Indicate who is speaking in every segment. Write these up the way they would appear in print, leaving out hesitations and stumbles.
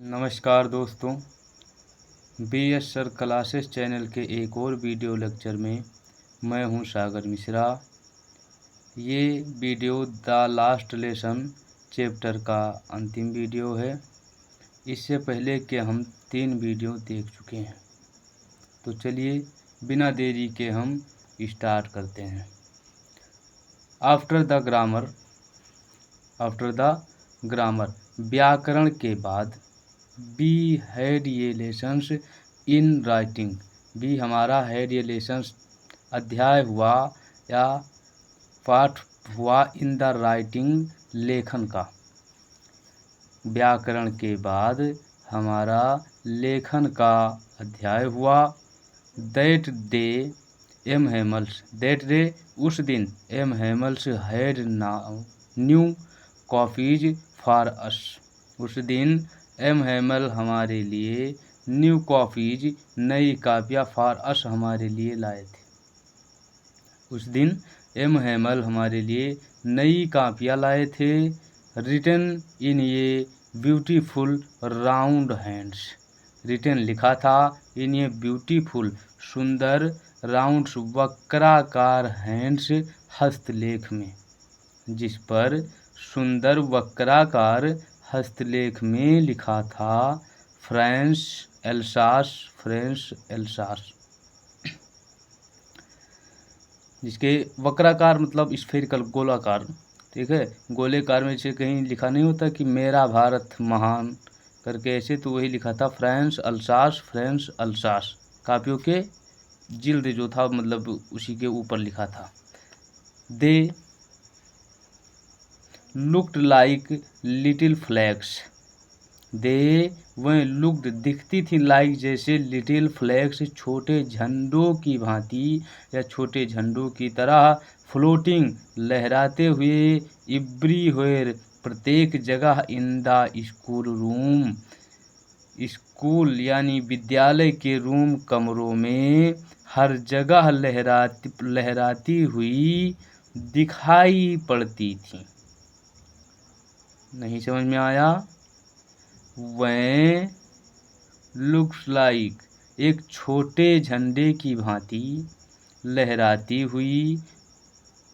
Speaker 1: नमस्कार दोस्तों, BS sir classes channel के एक और वीडियो लेक्चर में मैं हूं सागर मिश्रा। ये video the last lesson chapter का अंतिम वीडियो है। इससे पहले के हम 3 वीडियो देख चुके हैं। तो चलिए बिना देरी के हम स्टार्ट करते हैं। आफ्टर द ग्रामर व्याकरण के बाद बी हैड ये लेसन्स इन राइटिंग। बी हमारा हैड ये लेसन्स अध्याय हुआ या पाठ हुआ इन द राइटिंग लेखन का। व्याकरण के बाद हमारा लेखन का अध्याय हुआ। दैट डे उस दिन M Hamel's had new copies for us. उस दिन एम हेमल हमारे लिए न्यू कॉपीज नई कापियाँ फॉर अस हमारे लिए लाए थे। उस दिन एम हेमल हमारे लिए नई कापियाँ लाए थे। रिटन इन ये ब्यूटीफुल राउंड हैंड्स। रिटन लिखा था इन ये ब्यूटीफुल सुंदर राउंड्स वक्राकार हैंड्स हस्तलेख में, जिस पर सुंदर वक्राकार हस्तलेख में लिखा था फ्रांस एल्सास। जिसके वक्राकार मतलब स्फेरिकल गोलाकार, ठीक है। गोलेकार में से कहीं लिखा नहीं होता कि मेरा भारत महान करके ऐसे, तो वही लिखा था फ्रांस अल्सास। कापियों के जिल्द जो था मतलब उसी के ऊपर लिखा था। They looked like little flags. They वह लुक्ड दिखती थी लाइक जैसे लिटिल फ्लैग्स छोटे झंडों की भांति या छोटे झंडों की तरह, फ्लोटिंग लहराते हुए, एवरीवेयर प्रत्येक जगह, in the school room school यानी विद्यालय के रूम कमरों में हर जगह लहराती हुई दिखाई पड़ती थी। नहीं समझ में आया? वह लुक्स लाइक एक छोटे झंडे की भांति लहराती हुई,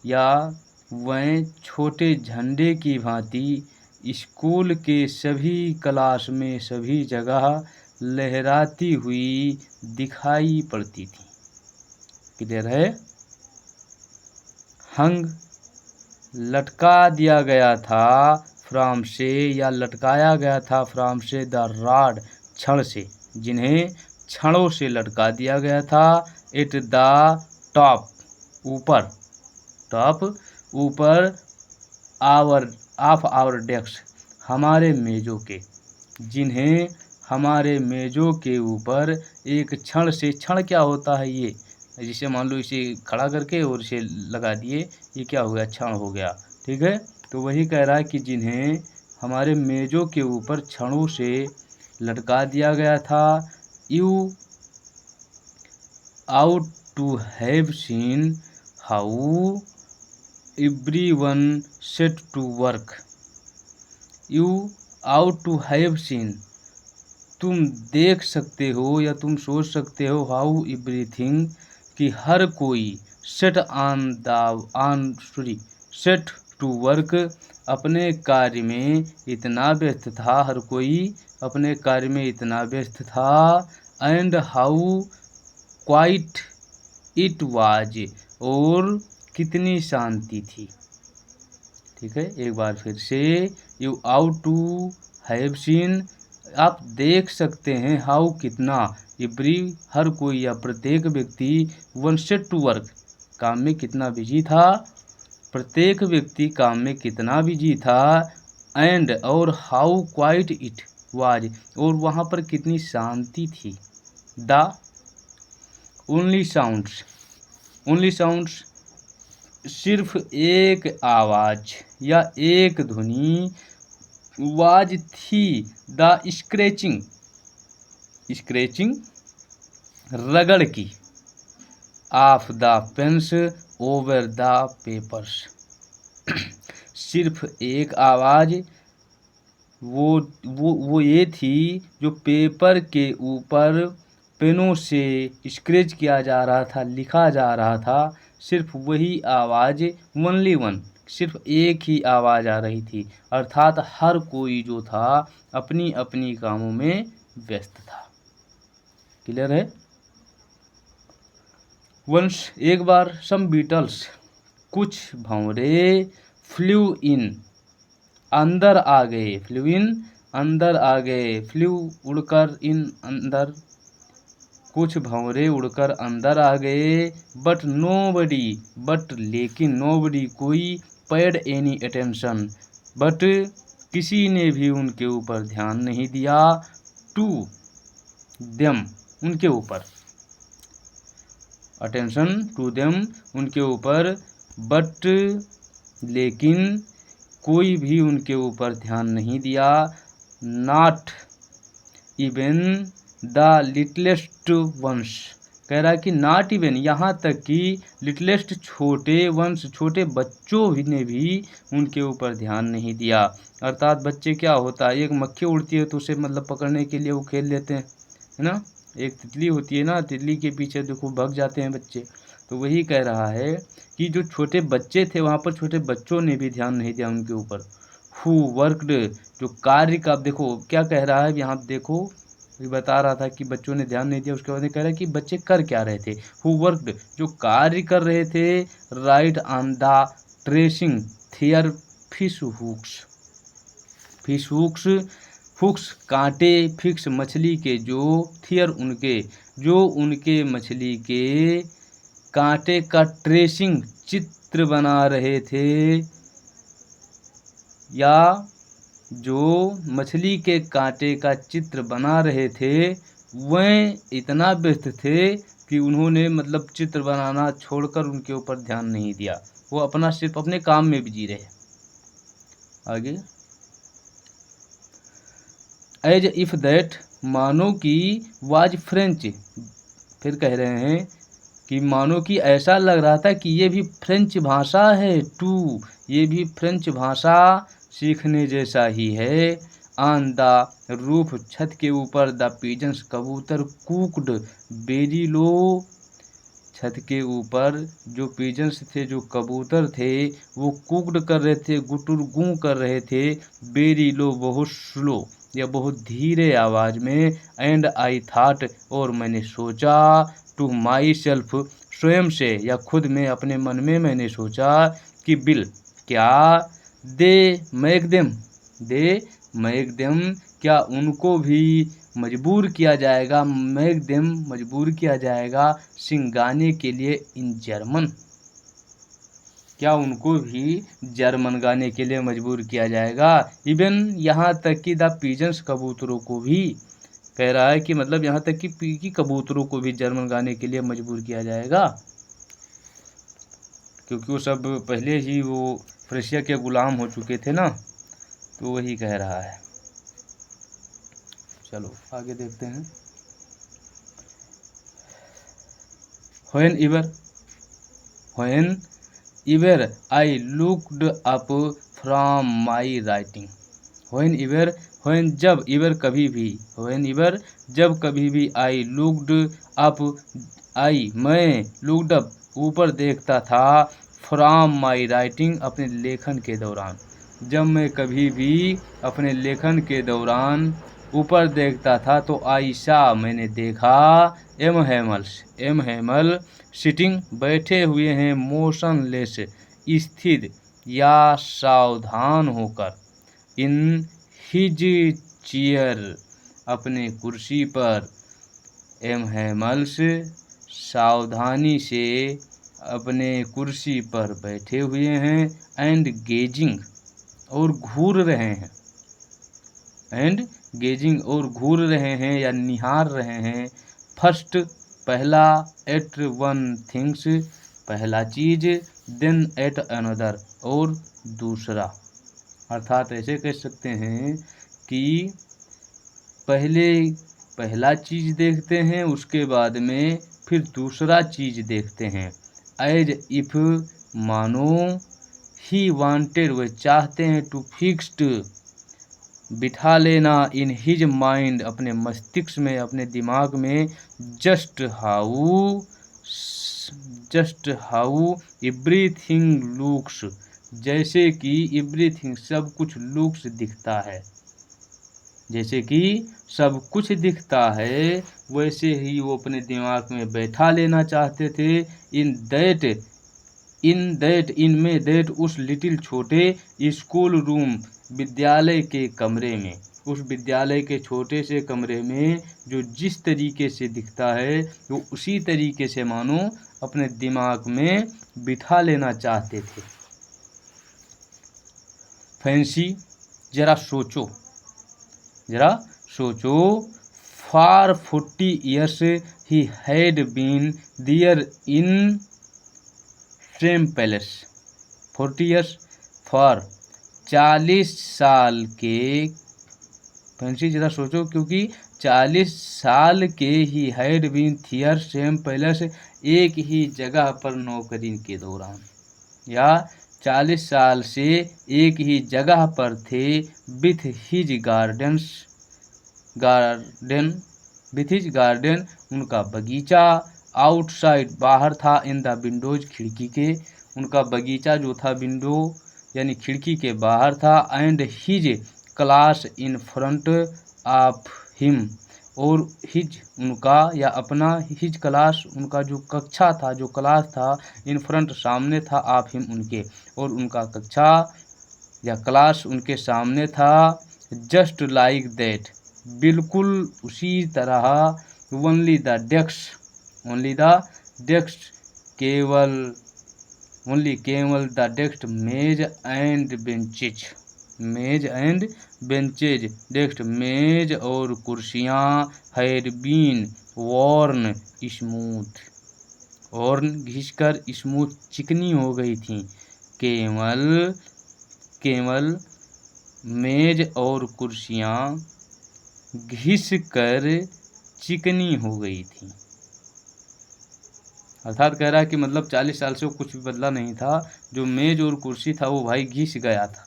Speaker 1: या वह छोटे झंडे की भांति स्कूल के सभी क्लास में सभी जगह लहराती हुई दिखाई पड़ती थी। क्लियर है? हंग लटका दिया गया था फ्राम से, या लटकाया गया था फ्राम से, द रॉड छड़ से, जिन्हें छड़ों से लटका दिया गया था। एट द टॉप ऊपर ऑफ आवर डेस्क हमारे मेजों के, जिन्हें हमारे मेजों के ऊपर एक छड़ से, छड़ क्या होता है ये, जिसे मान लो इसे खड़ा करके और इसे लगा दिए, ये क्या हो गया, छड़ हो गया, ठीक है। तो वही कह रहा है कि जिन्हें हमारे मेजों के ऊपर छड़ों से लटका दिया गया था। You ought to have seen how everyone set to work. You ought to have seen, तुम देख सकते हो या तुम सोच सकते हो, हाउ एवरीथिंग कि हर कोई, सेट टू वर्क अपने कार्य में इतना व्यस्त था, हर कोई अपने कार्य में इतना व्यस्त था। And how quite it was, और कितनी शांति थी। ठीक है, एक बार फिर से, you ought to have seen, आप देख सकते हैं, हाउ कितना, एवरी हर कोई या प्रत्येक व्यक्ति, वन सेट टू वर्क काम में कितना बिजी था, प्रत्येक व्यक्ति काम में कितना बिजी था। एंड और हाउ क्वाइट इट वाज, और वहाँ पर कितनी शांति थी। द ओनली साउंड्स सिर्फ एक आवाज या एक ध्वनि वाज थी। द स्क्रैचिंग रगड़ की, of the pens over the papers. सिर्फ एक आवाज वो ये थी जो पेपर के ऊपर पेनों से स्क्रैच किया जा रहा था, लिखा जा रहा था, सिर्फ वही आवाज़, ओनली वन, सिर्फ एक ही आवाज़ आ रही थी। अर्थात हर कोई जो था अपनी अपनी कामों में व्यस्त था। क्लियर है? वंस एक बार सम बीटल्स, कुछ भंवरे, फ्लू इन, अंदर आ गए, फ्लू इन, अंदर आ गए, फ्लू उड़कर, इन अंदर, कुछ भंवरे उड़कर अंदर आ गए। बट नोबडी, बट लेकिन, नोबडी कोई, पेड एनी अटेंशन, बट किसी ने भी उनके ऊपर ध्यान नहीं दिया, टू देम, उनके ऊपर, अटेंशन टू देम, उनके ऊपर, बट लेकिन कोई भी उनके ऊपर ध्यान नहीं दिया, not even the littlest ones, कह रहा है कि नॉट इवन, यहाँ तक कि लिटलेस्ट, छोटे वंश, छोटे बच्चों ने भी उनके ऊपर ध्यान नहीं दिया। अर्थात बच्चे, क्या होता है, एक मक्खी उड़ती है तो उसे मतलब पकड़ने के लिए वो खेल लेते हैं, है ना। एक तितली होती है ना, तितली के पीछे देखो भाग जाते हैं बच्चे। तो वही कह रहा है कि जो छोटे बच्चे थे वहाँ पर छोटे बच्चों ने भी ध्यान नहीं दिया उनके ऊपर। हु वर्कड, जो कार्य का, देखो क्या कह रहा है यहाँ, देखो ये बता रहा था कि बच्चों ने ध्यान नहीं दिया, उसके बाद कह रहा है कि बच्चे कर क्या रहे थे। हु वर्कड, जो कार्य कर रहे थे, right on the tracing their fish hooks, fish hooks, hooks कांटे, फिक्स मछली के जो, थियर उनके, जो उनके मछली के कांटे का ट्रेसिंग, चित्र बना रहे थे, या जो मछली के कांटे का चित्र बना रहे थे, वह इतना व्यस्त थे कि उन्होंने मतलब चित्र बनाना छोड़कर उनके ऊपर ध्यान नहीं दिया, वो अपना सिर्फ अपने काम में बिजी रहे। आगे, एज इफ दैट, मानो कि, वाज फ्रेंच, फिर कह रहे हैं कि मानो कि ऐसा लग रहा था कि ये भी फ्रेंच भाषा है, टू, ये भी फ्रेंच भाषा सीखने जैसा ही है। ऑन द रूफ, छत के ऊपर, द पिजन्स, कबूतर, कुकड वेरी लो, छत के ऊपर जो पिजन्स थे, जो कबूतर थे, वो कुकड कर रहे थे, गुटुर गूं कर रहे थे, वेरी लो, बहुत स्लो या बहुत धीरे आवाज़ में, एंड आई थाट, और मैंने सोचा, टू माई सेल्फ, स्वयं से या खुद में, अपने मन में मैंने सोचा कि बिल, क्या, they make them, they make them, क्या उनको भी मजबूर किया जाएगा, मेक देम, मजबूर किया जाएगा, सिंग, गाने के लिए, इन जर्मन, क्या उनको भी जर्मन गाने के लिए मजबूर किया जाएगा। इवन यहाँ तक कि द पिजन्स, कबूतरों को भी, कह रहा है कि मतलब यहाँ तक कि कबूतरों को भी जर्मन गाने के लिए मजबूर किया जाएगा, क्योंकि वो सब पहले ही वो फ्रेशिया के गुलाम हो चुके थे ना, तो वही कह रहा है। चलो आगे देखते हैं। When ever I looked up from my writing, when जब, एवर कभी भी, व्हेन एवर जब कभी भी, आई लुक्ड अप, आई मैं, लुक्ड अप ऊपर देखता था, फ्रॉम माई राइटिंग अपने लेखन के दौरान, जब मैं कभी भी अपने लेखन के दौरान ऊपर देखता था तो आयशा मैंने देखा, एम हेमल सिटिंग बैठे हुए हैं, मोशनलेस स्थिर या सावधान होकर, इन हिज चेयर अपने कुर्सी पर, एम हेमल्स सावधानी से अपने कुर्सी पर बैठे हुए हैं, एंड गेजिंग और घूर रहे हैं, एंड गेजिंग और घूर रहे हैं या निहार रहे हैं, फर्स्ट पहला, एट वन थिंग्स पहला चीज, देन एट अनदर और दूसरा। अर्थात ऐसे कह सकते हैं कि पहले पहला चीज देखते हैं, उसके बाद में फिर दूसरा चीज देखते हैं। एज इफ मानो, ही वांटेड वह चाहते हैं, टू फिक्स्ड बिठा लेना इन हिज माइंड, अपने मस्तिष्क में, अपने दिमाग में, जस्ट हाउ एवरीथिंग लुक्स, जैसे कि एवरीथिंग सब कुछ लुक्स दिखता है, जैसे कि सब कुछ दिखता है, वैसे ही वो अपने दिमाग में बैठा लेना चाहते थे। इनमें दैट उस लिटिल छोटे स्कूल रूम, विद्यालय के कमरे में, उस विद्यालय के छोटे से कमरे में जो जिस तरीके से दिखता है वो उसी तरीके से मानो अपने दिमाग में बिठा लेना चाहते थे। फैंसी, जरा सोचो, for 40 years he had been there in same palace। 40 years, for 40 साल के, फैंसी जरा सोचो, क्योंकि 40 साल के he had been their same place, एक ही जगह पर नौकरी के दौरान, या 40 साल से एक ही जगह पर थे। विथ हिज गार्डन, उनका बगीचा, आउटसाइड, बाहर था, इन द विंडोज, खिड़की के, उनका बगीचा जो था विंडो यानी खिड़की के बाहर था। And his class in front of him, और हिज उनका या अपना, हिज क्लास उनका जो कक्षा था, जो क्लास था, इन फ्रंट सामने था, ऑफ हिम उनके, और उनका कक्षा या क्लास उनके सामने था। जस्ट लाइक दैट, बिल्कुल उसी तरह। ओनली द डेस्क, केवल द डेस्क, मेज एंड बेंचेज, डेस्क, मेज और कुर्सियाँ, हैड बीन वॉर्न स्मूथ, घिसकर, स्मूथ, चिकनी हो गई थी। केवल मेज और कुर्सियाँ घिसकर चिकनी हो गई थी। अर्थात कह रहा है कि मतलब 40 साल से वो कुछ भी बदला नहीं था, जो मेज और कुर्सी था वो भाई घिस गया था,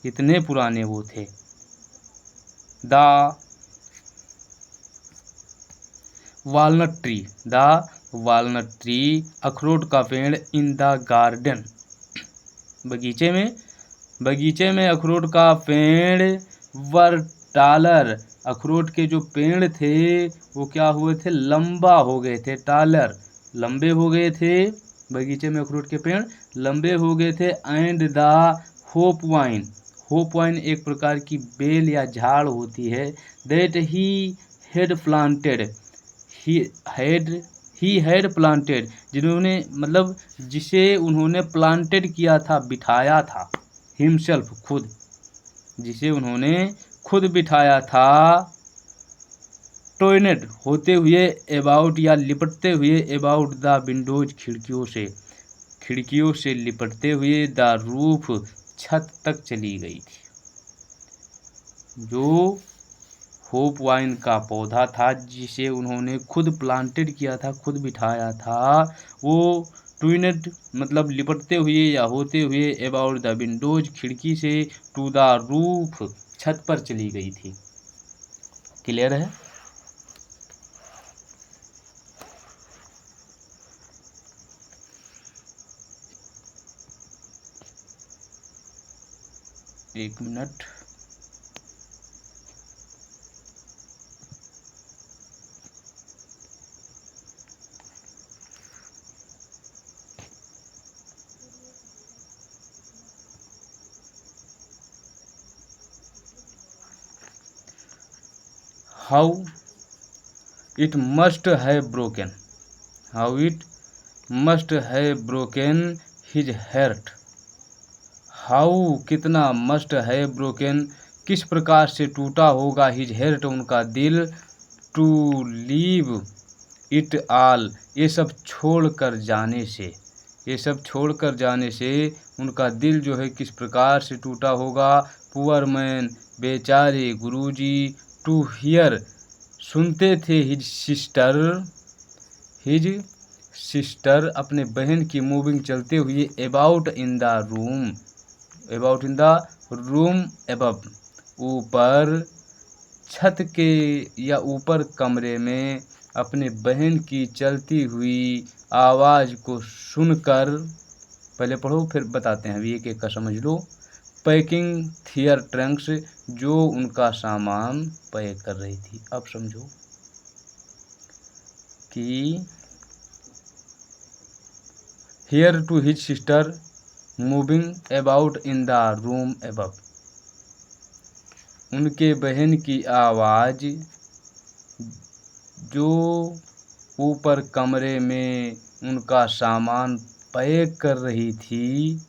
Speaker 1: इतने पुराने वो थे। द वालनट ट्री, अखरोट का पेड़, इन द गार्डन, बगीचे में अखरोट का पेड़, वर टालर, अखरोट के जो पेड़ थे वो क्या हुए थे, लंबा हो गए थे, टालर, लंबे हो गए थे, बगीचे में अखरोट के पेड़ लंबे हो गए थे। एंड द होप वाइन एक प्रकार की बेल या झाड़ होती है, दैट ही हैड प्लांटेड, जिन्होंने मतलब जिसे उन्होंने प्लांटेड किया था, बिठाया था, हिमसेल्फ, खुद, जिसे उन्होंने खुद बिठाया था। टॉयनेट, होते हुए, अबाउट या लिपटते हुए, अबाउट द विंडोज, खिड़कियों से लिपटते हुए, द रूफ, छत तक चली गई थी। जो होप वाइन का पौधा था जिसे उन्होंने खुद प्लांटेड किया था, खुद बिठाया था, वो ट्विनेट मतलब लिपटते हुए या होते हुए, अबाउट द विंडोज, खिड़की से, टू द रूफ, छत पर चली गई थी। क्लियर है? एक minute. How it must have broken his heart, how कितना, मस्ट हैव ब्रोकन किस प्रकार से टूटा होगा, हिज हार्ट उनका दिल, टू लीव इट ऑल ये सब छोड़ कर जाने से उनका दिल जो है किस प्रकार से टूटा होगा। पुअर मैन बेचारे गुरुजी, टू हियर सुनते थे, हिज सिस्टर अपने बहन की मूविंग चलते हुए, about in the room above ऊपर छत के या ऊपर कमरे में अपने बहन की चलती हुई आवाज़ को सुनकर, पहले पढ़ो फिर बताते हैं, अभी एक एक का समझ लो। पैकिंग थियर ट्रंक्स, जो उनका सामान पैक कर रही थी। अब समझो कि hear to his sister moving about in the room above, उनके बहन की आवाज़ जो ऊपर कमरे में उनका सामान पैक कर रही थी।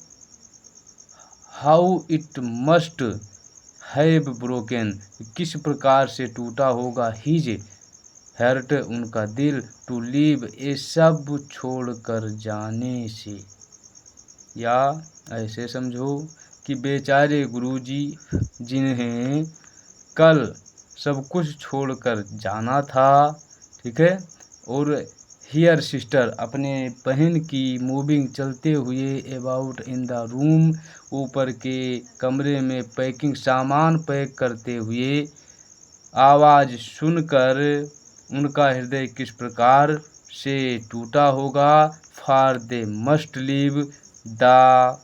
Speaker 1: How it must have broken, किस प्रकार से टूटा होगा हिज हर्ट, उनका दिल, टू लीव, ये सब छोड़कर जाने से। या ऐसे समझो कि बेचारे गुरुजी जिन्हें कल सब कुछ छोड़कर जाना था, ठीक है, और हियर सिस्टर अपने बहन की मूविंग चलते हुए अबाउट इन द रूम, ऊपर के कमरे में पैकिंग सामान पैक करते हुए आवाज़ सुनकर उनका हृदय किस प्रकार से टूटा होगा। For they must leave the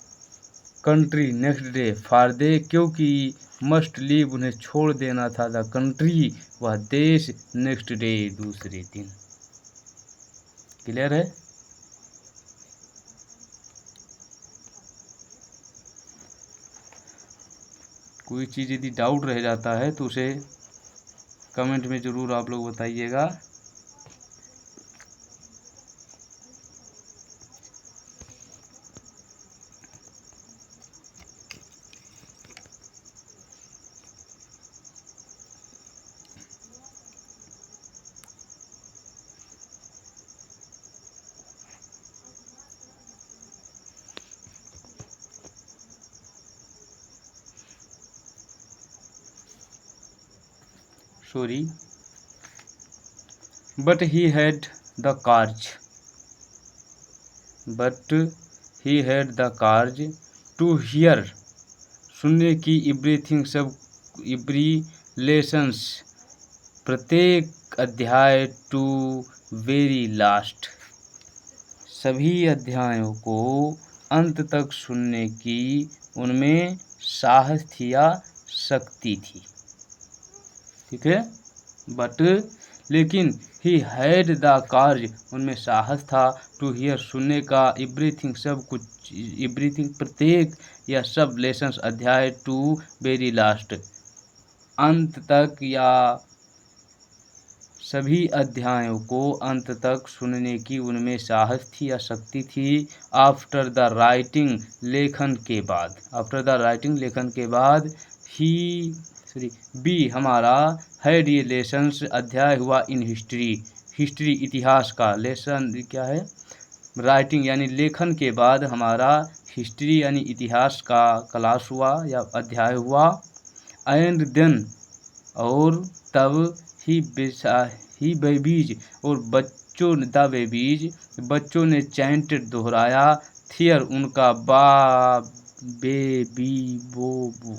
Speaker 1: country next day, for they क्योंकि मस्ट लीव उन्हें छोड़ देना था, द कंट्री वह देश, नेक्स्ट डे दूसरे दिन। क्लियर है? कोई चीज़ यदि डाउट रह जाता है तो उसे कमेंट में ज़रूर आप लोग बताइएगा। Sorry, but he had the courage, to hear, सुनने की, एवरीथिंग सब, एवरी लेसन्स प्रत्येक अध्याय, टू वेरी लास्ट सभी अध्यायों को अंत तक सुनने की उनमें साहस थी या शक्ति थी। ठीक है, बट लेकिन ही हैड द कार्य, उनमें साहस था, टू हियर सुनने का, एवरीथिंग सब कुछ, एवरीथिंग प्रत्येक या सब, लेसन्स अध्याय, टू वेरी लास्ट अंत तक या सभी अध्यायों को अंत तक सुनने की उनमें साहस थी या शक्ति थी। आफ्टर द राइटिंग लेखन के बाद, आफ्टर द राइटिंग लेखन के बाद, ही बी हमारा, हैड ये लेसन्स अध्याय हुआ, इन हिस्ट्री, हिस्ट्री इतिहास का, लेसन क्या है, राइटिंग यानी लेखन के बाद हमारा हिस्ट्री यानी इतिहास का क्लास हुआ या अध्याय हुआ। एंड देन और तब, ही बेबीज और बच्चों, द बेबीज बच्चों ने चैंटेड दोहराया, थियर उनका, बा बेबी बोबू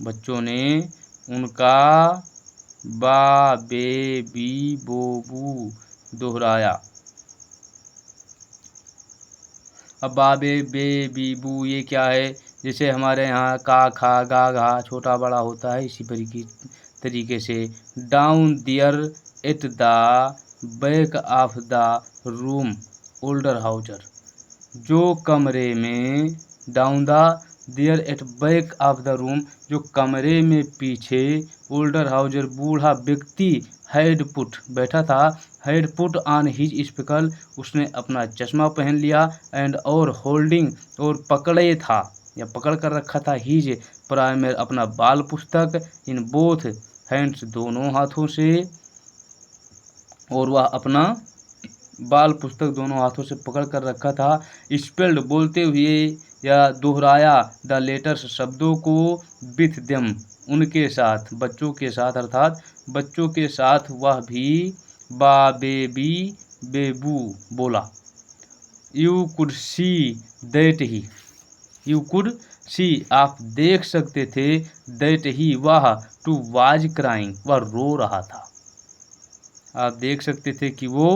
Speaker 1: बच्चों ने उनका, बा बेबी बोबू दोहराया। अब बा बेबी बू ये क्या है, जैसे हमारे यहाँ का खा गा घा छोटा बड़ा होता है, इसी तरीके से down there at the back of the room older houser, जो कमरे में, down the there at back of the room, जो कमरे में पीछे, ओल्डर हाउजर बूढ़ा व्यक्ति, हैड पुट बैठा था, had put on his speckle उसने अपना चश्मा पहन लिया, एंड और होल्डिंग और पकड़े था या पकड़ कर रखा था, हिज प्राइमर अपना बाल पुस्तक, इन बोथ हैंड्स दोनों हाथों से, और वह अपना बाल पुस्तक दोनों हाथों से पकड़ कर रखा था। स्पेल्ड बोलते हुए या दोहराया, द लेटर्स शब्दों को, विथ देम उनके साथ, बच्चों के साथ, अर्थात बच्चों के साथ वह भी बा बेबी बेबू बोला। You could see that he, you could see आप देख सकते थे, दैट ही वह, टू वाज क्राइंग वह रो रहा था। आप देख सकते थे कि वो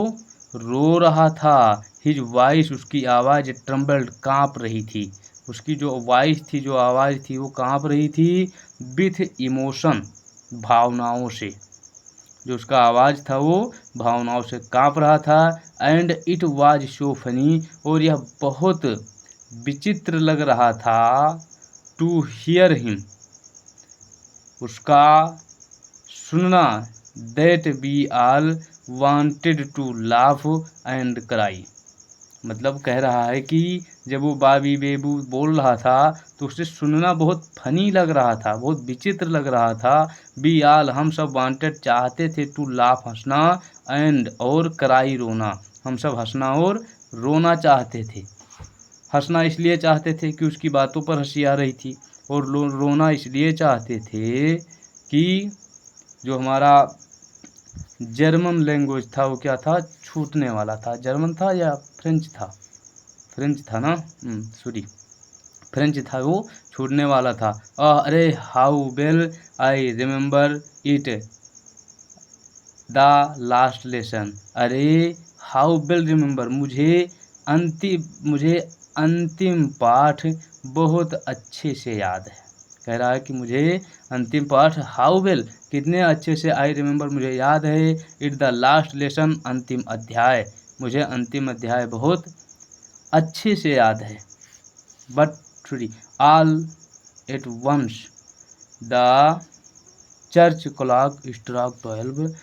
Speaker 1: रो रहा था। हिज वॉइस उसकी आवाज़ ट्रम्बल्ड काँप रही थी। उसकी जो वॉइस थी, जो आवाज़ थी, वो काँप रही थी विथ इमोशन, भावनाओं से। जो उसका आवाज़ था वो भावनाओं से काँप रहा था। And it was so funny, और यह बहुत विचित्र लग रहा था, टू हियर हिम उसका सुनना, that we all wanted to laugh and cry. मतलब कह रहा है कि जब वो बाबी बेबू बोल रहा था तो उसे सुनना बहुत फनी लग रहा था, बहुत विचित्र लग रहा था। बी आल हम सब वांटेड चाहते थे, टू लाफ हंसना, एंड और क्राई रोना। हम सब हंसना और रोना चाहते थे। हंसना इसलिए चाहते थे कि उसकी बातों पर हंसी आ रही थी, और रोना इसलिए चाहते थे कि जो हमारा जर्मन लैंग्वेज था वो क्या था, छूटने वाला था। जर्मन था या फ्रेंच था? फ्रेंच था ना, सॉरी, फ्रेंच था, वो छूटने वाला था। अरे how well I remember it, the last lesson. अरे हाउ वेल रिमेंबर, मुझे अंतिम पाठ बहुत अच्छे से याद है। कह रहा है कि मुझे अंतिम पाठ हाउ वेल, कितने अच्छे से, आई रिमेंबर मुझे याद है, इट द लास्ट लेसन अंतिम अध्याय, मुझे अंतिम अध्याय बहुत अच्छे से याद है। But sorry, all at once the church clock struck 12।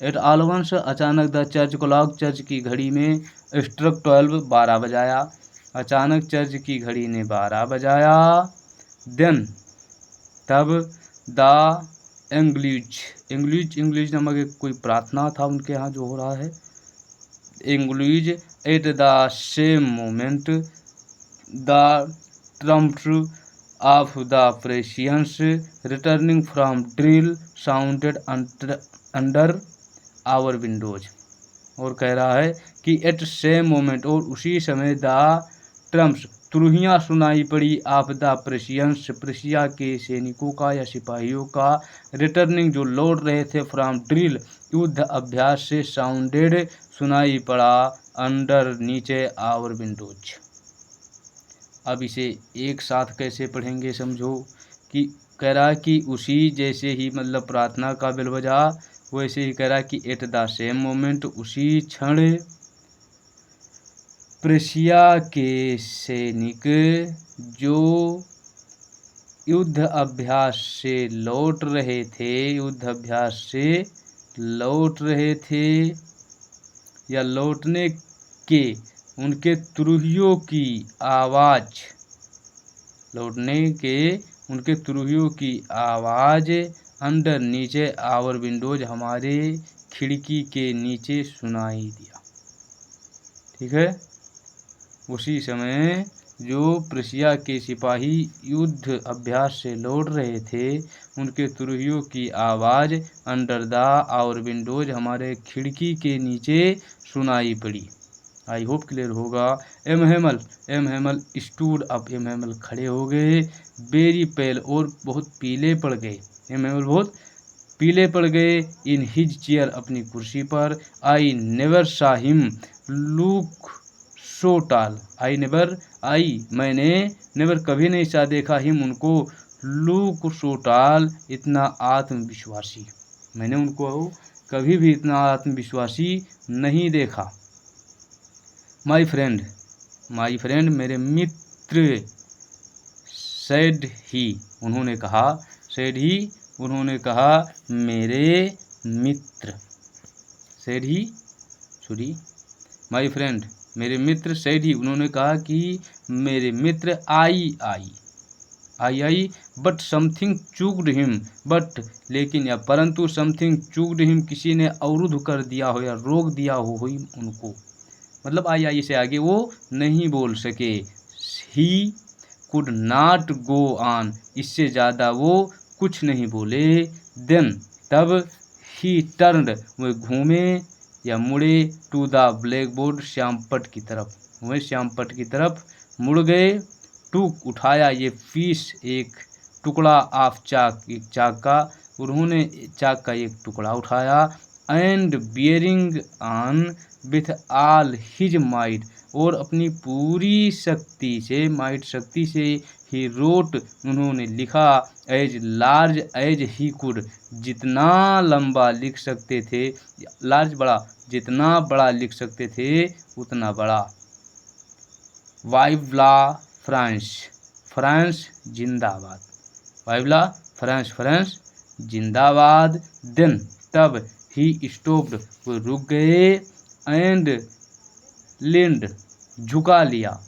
Speaker 1: At all once अचानक द चर्च क्लॉक, चर्च की घड़ी में, स्ट्रक 12 12 बजाया। अचानक चर्च की घड़ी ने 12 बजाया। देन तब द इंग्लिश नामक एक कोई प्रार्थना था उनके यहाँ जो हो रहा है। English at the same moment the Trump's of the Prussians returning from drill sounded under our windows। और कह रहा है कि एट सेम मोमेंट, और उसी समय, द ट्रम्प्स तुरहियाँ सुनाई पड़ी, ऑफ द प्रेशियंस प्रेशिया के सैनिकों का या सिपाहियों का, रिटर्निंग जो लौट रहे थे, फ्रॉम ड्रिल युद्ध अभ्यास से, साउंडेड सुनाई पड़ा, अंडर नीचे, आवर विंडोज। अब इसे एक साथ कैसे पढ़ेंगे समझो। कि कह रहा है कि उसी जैसे ही, मतलब प्रार्थना का बेल बजा, वैसे ही कह रहा है कि एट द सेम मोमेंट, उसी क्षण, प्रेशिया के सैनिक जो युद्ध अभ्यास से लौट रहे थे, युद्ध अभ्यास से लौट रहे थे, या लौटने के उनके तुरहियों की आवाज़, लौटने के उनके तुरहियों की आवाज़, अंडर नीचे, आवर विंडोज हमारे खिड़की के नीचे सुनाई दिया। ठीक है। उसी समय जो प्रेशिया के सिपाही युद्ध अभ्यास से लौट रहे थे, उनके तुरहियों की आवाज़, अंडर द आवर विंडोज हमारे खिड़की के नीचे सुनाई पड़ी। आई होप क्लियर होगा। M Hemal stood up, M Hemal खड़े हो गए, वेरी पेल, और बहुत पीले पड़ गए। एम हेमल बहुत पीले पड़ गए, इन हिज चेयर, अपनी कुर्सी पर। आई नेवर सा हिम लुक सो टाल, मैंने नेवर कभी नहीं सा देखा, हिम उनको, लुक सो टाल इतना आत्मविश्वासी, मैंने उनको कभी भी इतना आत्मविश्वासी नहीं देखा। माई फ्रेंड मेरे मित्र, सैड ही उन्होंने कहा, मेरे मित्र, माई फ्रेंड मेरे मित्र, सैड ही उन्होंने कहा कि मेरे मित्र, आई बट समथिंग चूक्ड हिम, बट लेकिन या परंतु, समथिंग चूक्ड हिम किसी ने अवरुद्ध कर दिया हो या रोक दिया हो उनको, मतलब आई से आगे वो नहीं बोल सके। He could not go on, इससे ज़्यादा वो कुछ नहीं बोले। देन तब, ही टर्न्ड वे घूमे या मुड़े, टू द ब्लैक बोर्ड श्यामपट की तरफ, मुड़ गए। टूक उठाया ये पीस एक टुकड़ा ऑफ चाक, एक चाक का। उन्होंने चाक का एक टुकड़ा उठाया। And bearing on with all his might, और अपनी पूरी शक्ति से, माइट शक्ति से, ही रोट उन्होंने लिखा, as large as he could, जितना लंबा लिख सकते थे, लार्ज बड़ा, जितना बड़ा लिख सकते थे उतना बड़ा। वाइवला फ्रांस, फ्रांस जिंदाबाद। वाइवला फ्रांस, फ्रांस जिंदाबाद। देन तब, ही स्टॉप्ड वो रुक गए। एंड लिंड झुका लिया,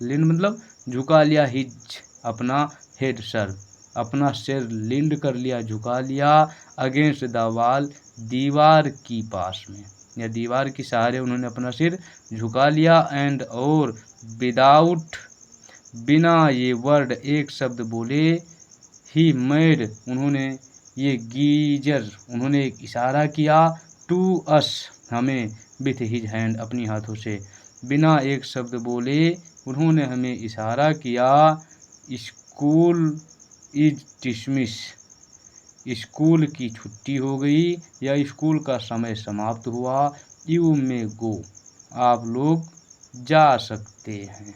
Speaker 1: लिंड मतलब झुका लिया, हिज अपना हेड सर, अपना सिर लिंड कर लिया, झुका लिया। अगेंस्ट द वॉल दीवार की पास में, या दीवार के सहारे उन्होंने अपना सिर झुका लिया। एंड और विदाउट बिना ये वर्ड एक शब्द बोले, ही मेड उन्होंने ये गीजर, उन्होंने एक इशारा किया, टू अस हमें, विथ हिज हैंड अपनी हाथों से, बिना एक शब्द बोले उन्होंने हमें इशारा किया। स्कूल इज डिसमिस, स्कूल की छुट्टी हो गई, या स्कूल का समय समाप्त हुआ। यू मे गो, आप लोग जा सकते हैं।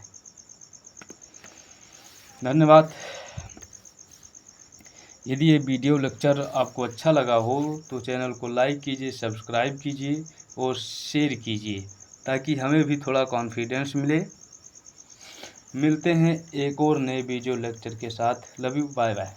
Speaker 1: धन्यवाद। यदि ये वीडियो लेक्चर आपको अच्छा लगा हो तो चैनल को लाइक कीजिए, सब्सक्राइब कीजिए और शेयर कीजिए, ताकि हमें भी थोड़ा कॉन्फिडेंस मिले। मिलते हैं एक और नए वीडियो लेक्चर के साथ। Love you, bye bye.